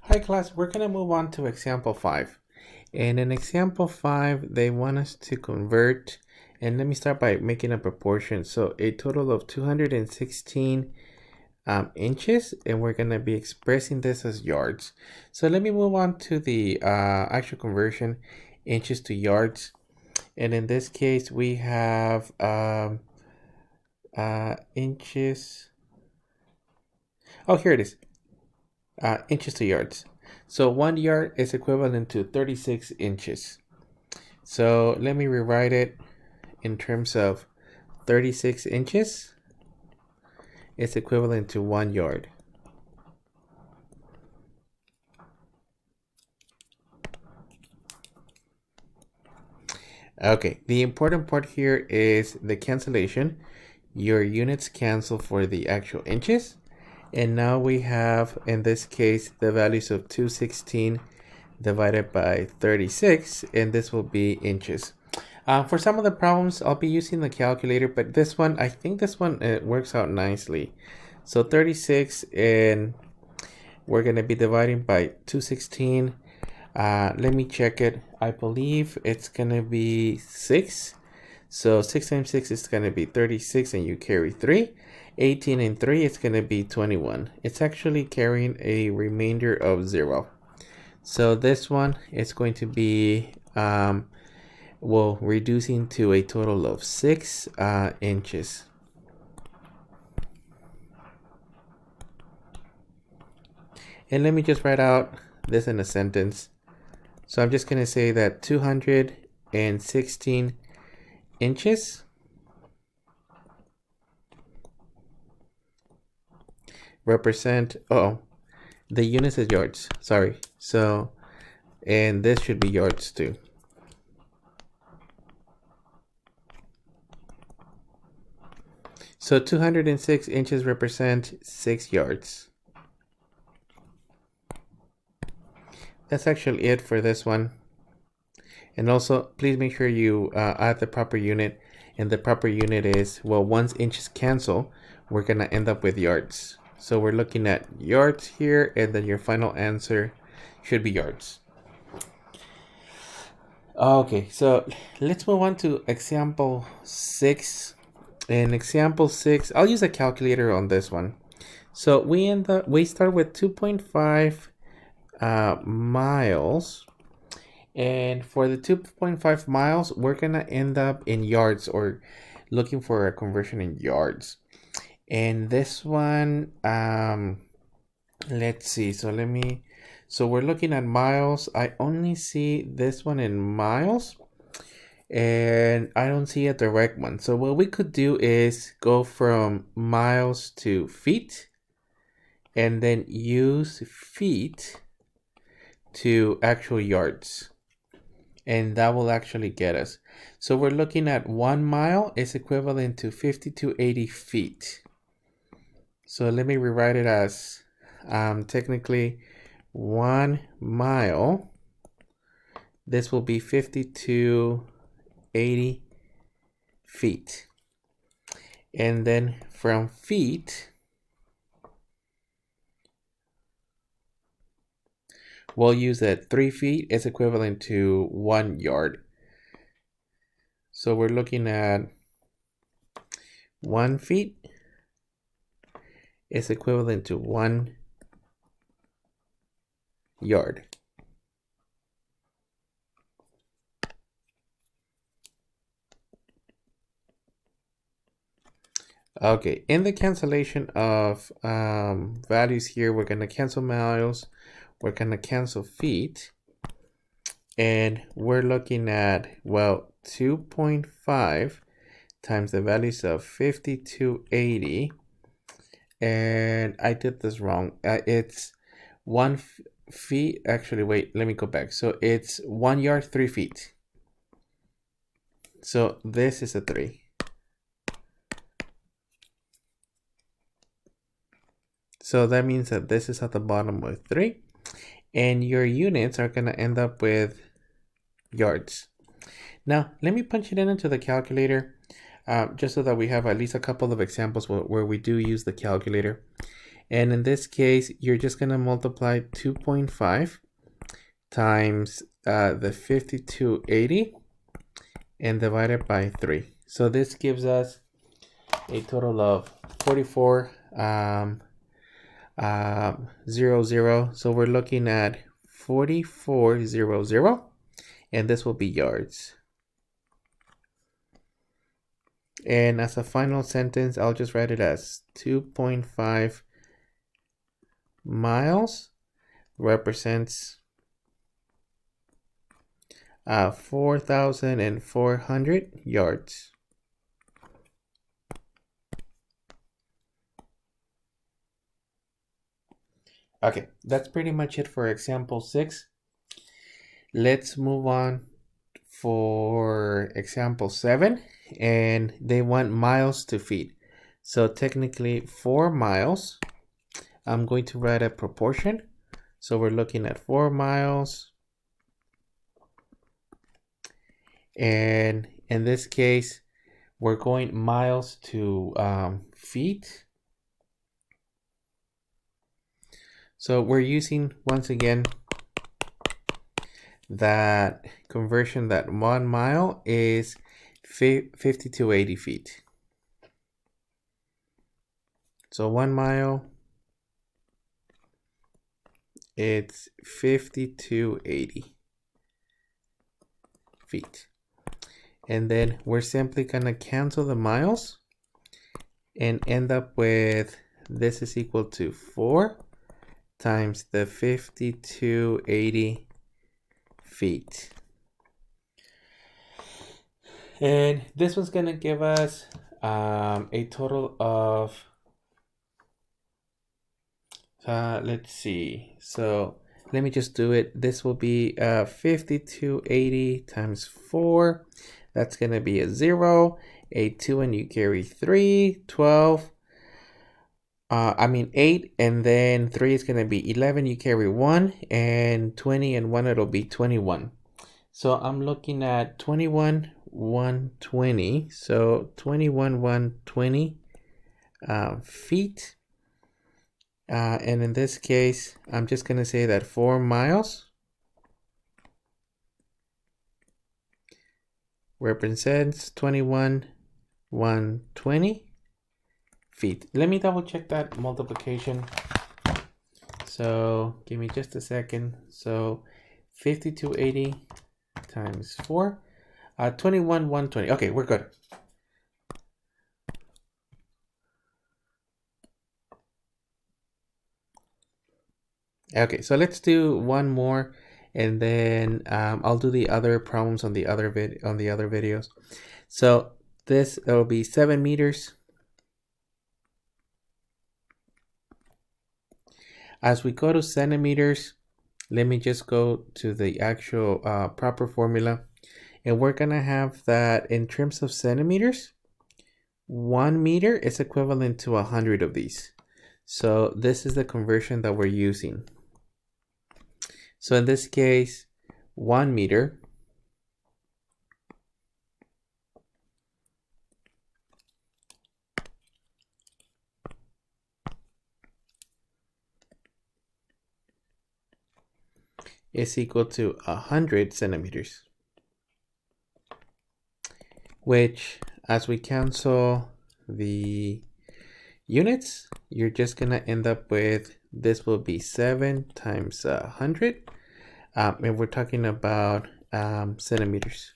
Hi class, we're going to move on to example 5. And in example 5, they want us to convert, and let me start by making a proportion. So a total of 216 inches, and we're going to be expressing this as yards. So let me move on to the actual conversion, inches to yards. And in this case, we have inches. Oh, here it is. Inches to yards. So 1 yard is equivalent to 36 inches. So let me rewrite it in terms of 36 inches. It's equivalent to 1 yard. Okay, the important part here is the cancellation. Your units cancel for the actual inches. And now we have, in this case, the values of 216 divided by 36, and this will be inches. For some of the problems, I'll be using the calculator, but this one, I think this one works out nicely. So 36, and we're going to be dividing by 216. Let me check it. I believe it's going to be 6. So 6 times 6 is going to be 36, and you carry 3. 18 and 3, it's going to be 21. It's actually carrying a remainder of 0. So this one is going to be, reducing to a total of 6 inches. And let me just write out this in a sentence. So I'm just going to say that 216 inches represent, the units is yards, sorry. So, and this should be yards too. So 206 inches represent 6 yards. That's actually it for this one. And also, please make sure you add the proper unit. And the proper unit is, once inches cancel, we're going to end up with yards. So we're looking at yards here, and then your final answer should be yards. Okay, so let's move on to example 6. In example 6, I'll use a calculator on this one. So we start with 2.5 miles. And for the 2.5 miles, we're going to end up in yards, or looking for a conversion in yards. And this one, let's see. So we're looking at miles. I only see this one in miles, and I don't see a direct one. So what we could do is go from miles to feet, and then use feet to actual yards. And that will actually get us. So we're looking at 1 mile is equivalent to 5280 feet. So let me rewrite it as technically 1 mile. This will be 5280 feet. And then from feet, we'll use that 3 feet is equivalent to 1 yard. So we're looking at 1 feet is equivalent to 1 yard. Okay, in the cancellation of values here, we're going to cancel miles, we're going to cancel feet, and we're looking at, 2.5 times the values of 5280. And I did this wrong. It's 1 feet. Actually, wait, let me go back. So it's 1 yard, 3 feet. So this is a 3. So that means that this is at the bottom with 3. And your units are going to end up with yards. Now, let me punch it into the calculator, just so that we have at least a couple of examples where we do use the calculator. And in this case, you're just going to multiply 2.5 times the 5280 and divide it by 3. So this gives us a total of 4400. So we're looking at 4400, and this will be yards. And as a final sentence, I'll just write it as 2.5 miles represents 4,400 yards. Okay, that's pretty much it for example 6. Let's move on for example 7, and they want miles to feet. So technically 4 miles, I'm going to write a proportion. So we're looking at 4 miles. And in this case, we're going miles to feet. So we're using, once again, that conversion that 1 mile is 5280 feet. So 1 mile, it's 5280 feet. And then we're simply gonna cancel the miles and end up with this is equal to 4 times the 5280 feet. And this one's gonna give us a total of let's see, so let me just do it. This will be 5280 times 4. That's gonna be a 0, a 2, and you carry 3, 12. 8, and then 3 is gonna be 11, you carry 1, and 20 and 1, it'll be 21. So I'm looking at 21,120. So 21,120 feet. And in this case, I'm just gonna say that 4 miles represents 21,120 feet. Let me double check that multiplication. So give me just a second. So 5280 times 4, 21,120. Okay, we're good. Okay, so let's do one more, and then I'll do the other problems on the other videos. So this will be 7 meters. As we go to centimeters, let me just go to the actual proper formula, and we're gonna have that in terms of centimeters. 1 meter is equivalent to 100 of these. So this is the conversion that we're using. So in this case, 1 meter is equal to 100 centimeters, which, as we cancel the units, you're just gonna end up with, this will be 7 times 100, and we're talking about centimeters,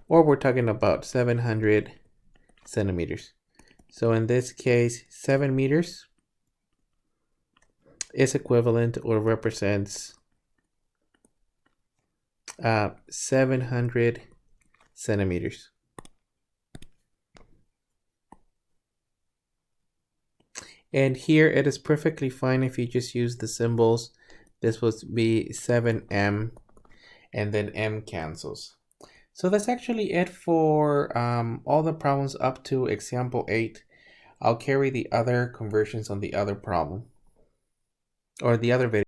or we're talking about 700 centimeters. So in this case, 7 meters is equivalent or represents 700 centimeters. And here it is perfectly fine if you just use the symbols. This would be 7m, and then m cancels. So that's actually it for all the problems up to example 8. I'll carry the other conversions on the other problem, or the other video.